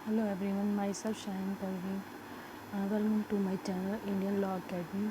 Hello everyone, myself Shayan Parveen. Welcome to my channel Indian Law Academy.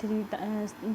3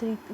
3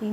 3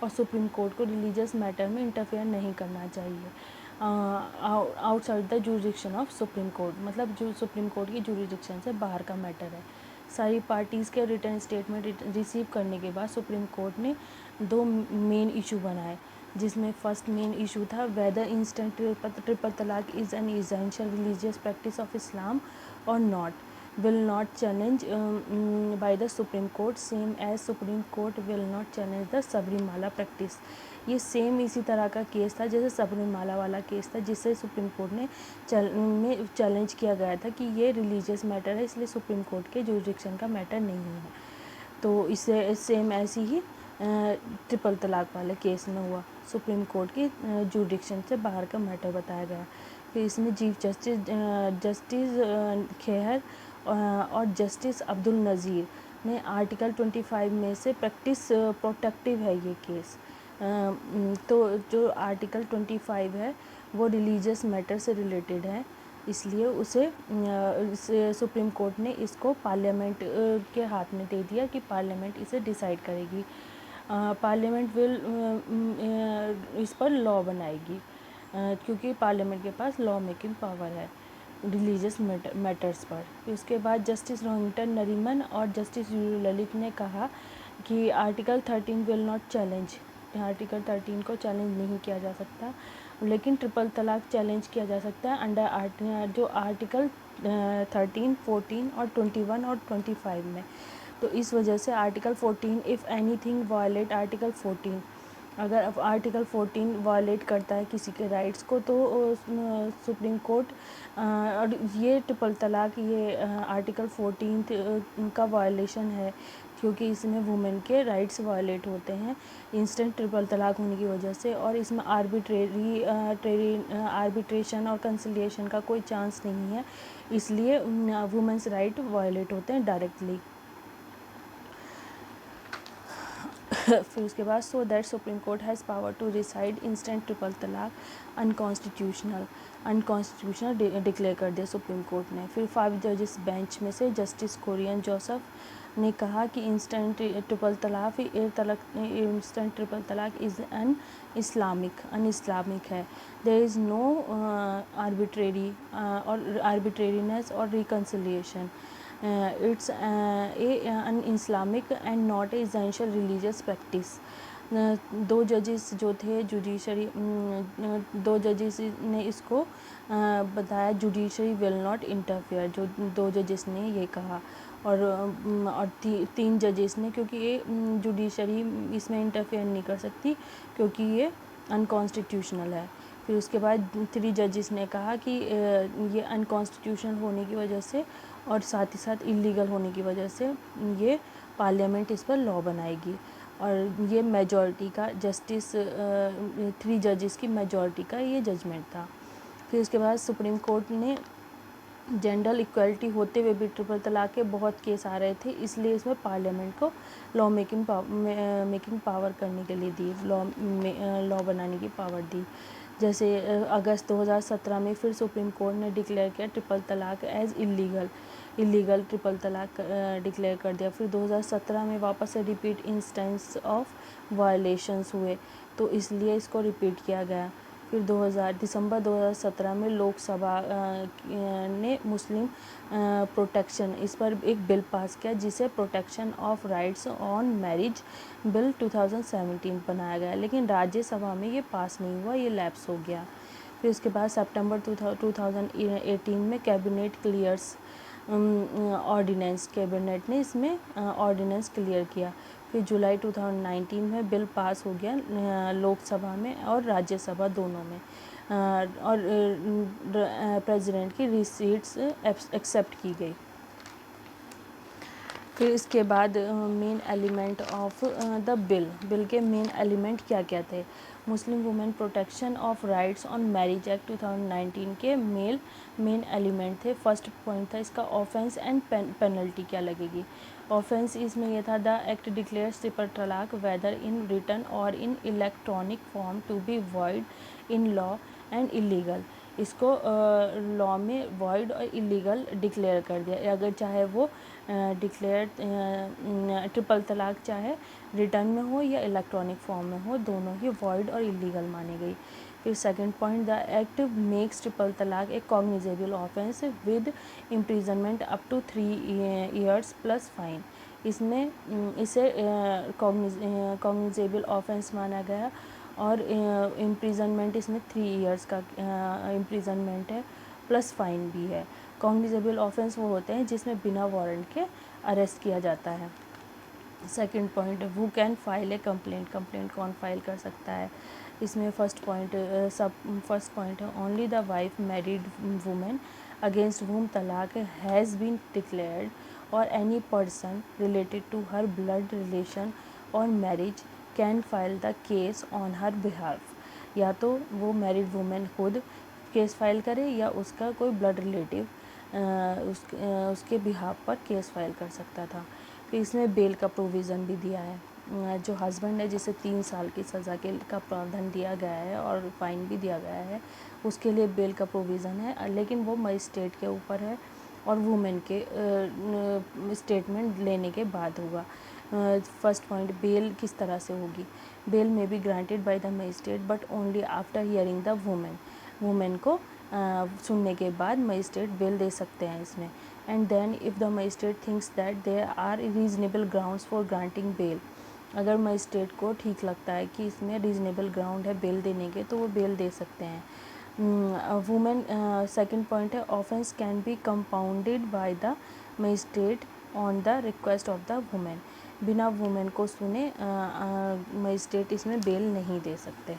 اور supreme court کو religious matter میں interfere نہیں کرنا چاہیے outside the jurisdiction of supreme court, مطلب جو سپریم کورٹ کی جوریڈکشن سے باہر کا میٹر ہے۔ ساری پارٹیز کے ریٹن اسٹیٹمنٹ ریسیو کرنے کے بعد سپریم کورٹ نے 2 مین ایشو بنائے، جس میں فرسٹ مین ایشو تھا ویدر انسٹنٹ ٹرپل طلاق is an essential religious practice of Islam اور not, will not challenge by the supreme court same as supreme court will not challenge the Sabarimala practice. یہ same اسی طرح کا case تھا جیسے سبری مالا والا کیس تھا، جسے سپریم کورٹ نے میں چیلنج کیا گیا تھا کہ یہ ریلیجیس میٹر ہے، اس لیے سپریم کورٹ کے جوریڈکشن کا میٹر نہیں ہے۔ تو اسے سیم ایسی ہی ٹرپل طلاق والے کیس میں ہوا، سپریم کورٹ کی جوریڈکشن سے باہر کا میٹر بتایا گیا۔ پھر اس میں چیف جسٹس کھیہر اور جسٹس عبد النظیر نے آرٹیکل 25 میں سے پریکٹس پروٹیکٹیو ہے یہ کیس، تو جو آرٹیکل 25 ہے وہ ریلیجیس میٹر سے ریلیٹڈ ہے، اس لیے اسے سپریم کورٹ نے اس کو پارلیمنٹ کے ہاتھ میں دے دیا کہ پارلیمنٹ اسے ڈیسائیڈ کرے گی، پارلیمنٹ ول اس پر لا بنائے گی، کیونکہ پارلیمنٹ کے پاس لا میکنگ پاور ہے ریلیجیس میٹرز پر۔ پھر اس کے بعد جسٹس روہنگٹن نریمن اور جسٹس یو للت نے کہا کہ article 13 will not challenge, article 13 کو چیلنج نہیں کیا جا سکتا، لیکن ٹرپل طلاق چیلنج کیا جا سکتا ہے انڈر جو آرٹیکل 13، 14 اور 21 اور 25 میں۔ تو اس وجہ سے article 14 of anything violate article 14، اگر آرٹیکل 14 وائلیٹ کرتا ہے کسی کے رائٹس کو تو سپریم کورٹ، اور یہ ٹرپل طلاق یہ آرٹیکل 14 کا وائلیشن ہے، کیونکہ اس میں وومن کے رائٹس وائلیٹ ہوتے ہیں انسٹنٹ ٹرپل طلاق ہونے کی وجہ سے، اور اس میں آربیٹریشن اور کنسیلیشن کا کوئی چانس نہیں ہے، اس لیے وومنس رائٹ وائلیٹ ہوتے ہیں ڈائریکٹلی۔ پھر اس کے بعد so that supreme court has power to decide instant triple طلاق انکانسٹیٹیوشنل ڈکلیئر کر دیا سپریم کورٹ نے۔ پھر 5 ججز بینچ میں سے جسٹس کورین جوسف نے کہا کہ انسٹنٹ ٹرپل طلاق از ان اسلامک ہے، دیر از نو آربیٹرینس اور reconciliation, it's in Islamic and not a essential religious practice. 2 ججز جو تھے جوڈیشری، 2 ججز نے اس کو بتایا جوڈیشری ول ناٹ انٹرفیئر، جو 2 ججز نے یہ کہا، اور 3 ججز نے، کیونکہ یہ جوڈیشری اس میں انٹرفیئر نہیں کر سکتی کیونکہ یہ انکانسٹیٹیوشنل ہے۔ پھر اس کے بعد 3 ججز نے کہا کہ یہ انکانسٹیٹیوشنل ہونے کی وجہ سے اور ساتھ ہی ساتھ انلیگل ہونے کی وجہ سے یہ پارلیمنٹ اس پر لا بنائے گی، اور یہ میجورٹی کا جسٹس 3 ججز کی میجورٹی کا یہ ججمنٹ تھا۔ پھر اس کے بعد سپریم کورٹ نے جینڈر ایکویلٹی ہوتے ہوئے بھی ٹرپل طلاق کے بہت کیس آ رہے تھے، اس لیے اس میں پارلیمنٹ کو لا میکنگ پاور کرنے کے لیے دی، لا بنانے کی پاور دی۔ جیسے اگست 2017 میں پھر سپریم کورٹ نے ڈکلیئر کیا ٹرپل طلاق ایز اللیگل ٹرپل طلاق ڈکلیئر کر دیا۔ پھر 2017 میں واپس سے ریپیٹ انسٹنس آف وائلیشنز ہوئے، تو اس لیے اس کو ریپیٹ کیا گیا۔ پھر دسمبر 2017 میں لوک سبھا نے مسلم پروٹیکشن اس پر ایک بل پاس کیا، جسے protection of rights on marriage bill 2017 بنایا گیا، لیکن راجیہ سبھا میں یہ پاس نہیں ہوا، یہ لیپس ہو گیا۔ پھر اس کے بعد سپٹمبر 2018 میں کیبنٹ کلیئرس آرڈیننس، کیبنٹ نے اس میں آرڈیننس کلیئر کیا۔ پھر جولائی 2019 میں بل پاس ہو گیا لوک سبھا میں اور راجیہ سبھا دونوں میں، اور پریزیڈنٹ کی ریسیٹس ایکسیپٹ کی گئی۔ پھر اس کے بعد مین ایلیمنٹ آف دا بل کے مین ایلیمنٹ کیا کیا تھے؟ Muslim women protection of rights on marriage act 2019 کے مین ایلیمنٹ تھے۔ فرسٹ پوائنٹ تھا اس کا آفینس اینڈ پینلٹی کیا لگے گی۔ آفینس اس میں یہ تھا دا ایکٹ ڈکلیئرز ٹرپل طلاق ویدر ان ریٹن اور in electronic form to be void in law and illegal, اس کو لا میں وائڈ اور ایلیگل ڈکلیئر کر دیا. اگر چاہے وہ ڈکلیئر ٹرپل طلاق چاہے ریٹرن میں ہو یا الیکٹرانک فارم میں ہو, دونوں ہی وائڈ اور ایلیگل مانی گئی. پھر second point, the act makes triple طلاق a cognizable offence with imprisonment up to 3 years plus fine. اس میں اسے کاگنیزیبل آفینس مانا گیا اور امپریزنمنٹ اس میں 3 years کا امپریزنمنٹ ہے پلس فائن بھی ہے. کاگنیزیبل آفینس وہ ہوتے ہیں جس میں بنا وارنٹ کے اریسٹ کیا جاتا ہے. Second point, who can file a complaint, complaint کون فائل کر سکتا ہے. اس میں فرسٹ پوائنٹ ہے only the wife married woman against whom طلاق ہیز بین ڈکلیئرڈ اور any person related to her blood relation اور marriage can file the case on her behalf. یا تو وہ میریڈ وومن خود کیس فائل کرے یا اس کا کوئی بلڈ ریلیٹیو اس کے بہاف پر کیس فائل کر سکتا تھا. پھر اس میں بیل کا پروویژن بھی دیا ہے. جو ہسبینڈ ہے جسے 3 سال کی سزا کا پراودھان دیا گیا ہے اور فائن بھی دیا گیا ہے, اس کے لیے بیل کا پروویژن ہے, لیکن وہ مجسٹریٹ کے اوپر ہے اور وومن کے اسٹیٹمنٹ لینے کے بعد ہوگا. فرسٹ پوائنٹ, بیل کس طرح سے ہوگی. Bail may be granted by the magistrate but only after hearing the woman کو سننے کے بعد مجسٹریٹ بیل دے سکتے ہیں اس میں. And then if the magistrate thinks that there are reasonable grounds for granting bail, اگر مجسٹریٹ کو ٹھیک لگتا ہے کہ اس میں ریزنیبل گراؤنڈ ہے بیل دینے کے تو وہ بیل دے سکتے ہیں. وومن سیکنڈ پوائنٹ ہے offence can be compounded by the magistrate on the request of the woman. بنا وومن کو سنے مجسٹریٹ اس میں بیل نہیں دے سکتے.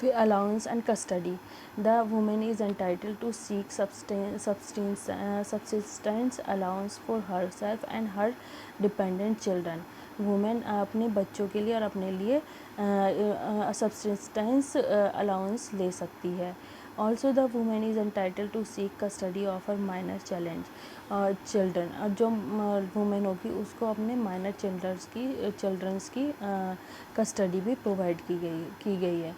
پھر allowance and custody, the woman is entitled to seek subsistence allowance for herself and her dependent children. Woman اپنے بچوں کے لیے اور اپنے لیے سبسسٹنس الاؤنس لے سکتی ہے. Also the woman is entitled to seek custody of her minor children, اور جو وومن ہوگی اس کو اپنے مائنر چلڈرنس کی کسٹڈی بھی پرووائڈ کی گئی ہے.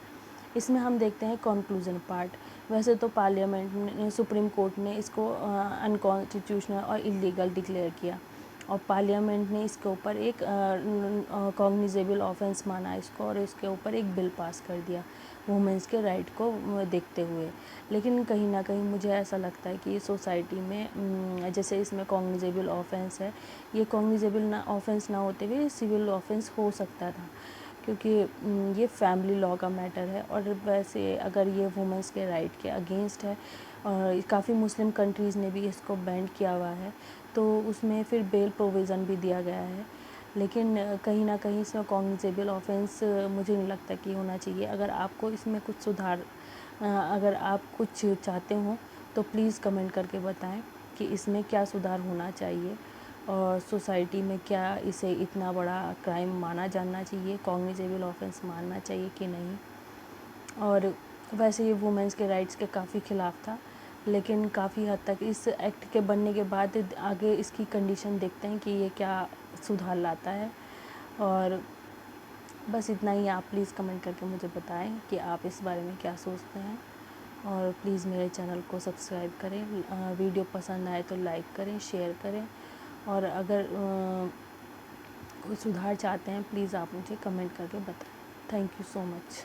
اس میں ہم دیکھتے ہیں کنکلوژن پارٹ. ویسے تو پارلیمنٹ نے سپریم کورٹ نے اس کو انکانسٹیٹیوشنل اور ایلیگل ڈکلیئر کیا اور پارلیمنٹ نے اس کے اوپر ایک کاگنیزیبل آفینس مانا اس کو اور اس کے اوپر ایک بل پاس کر دیا وومنس کے رائٹ کو دیکھتے ہوئے. لیکن کہیں نہ کہیں مجھے ایسا لگتا ہے کہ سوسائٹی میں جیسے اس میں کاگنیزیبل آفینس ہے, یہ کاگنیزیبل آفینس نہ ہوتے ہوئے سول آفینس ہو سکتا تھا کیونکہ یہ فیملی لاء کا میٹر ہے. اور ویسے اگر یہ وومنس کے رائٹ کے اگینسٹ ہے اور کافی مسلم کنٹریز نے بھی اس کو بینڈ کیا ہوا ہے تو اس میں پھر بیل پروویژن بھی دیا گیا ہے. لیکن کہیں نہ کہیں اس میں کاگنیزیبل آفینس مجھے نہیں لگتا کہ ہونا چاہیے. اگر آپ کو اس میں کچھ سدھار, اگر آپ کچھ چاہتے ہوں تو پلیز کمنٹ کر کے بتائیں کہ اس میں کیا سدھار ہونا چاہیے اور سوسائٹی میں کیا اسے اتنا بڑا کرائم مانا جانا چاہیے, کاگنیزیبل آفینس ماننا چاہیے کہ نہیں. اور ویسے یہ وومنس کے رائٹس کے کافی خلاف تھا, لیکن کافی حد تک اس ایکٹ کے بننے کے بعد آگے اس کی کنڈیشن دیکھتے ہیں کہ یہ کیا سدھار لاتا ہے. اور بس اتنا ہی. آپ پلیز کمنٹ کر کے مجھے بتائیں کہ آپ اس بارے میں کیا سوچتے ہیں, اور پلیز میرے چینل کو سبسکرائب کریں. ویڈیو پسند آئے تو لائک کریں, شیئر کریں, اور اگر کوئی سدھار چاہتے ہیں پلیز آپ مجھے کمنٹ کر کے بتائیں. Thank you so much.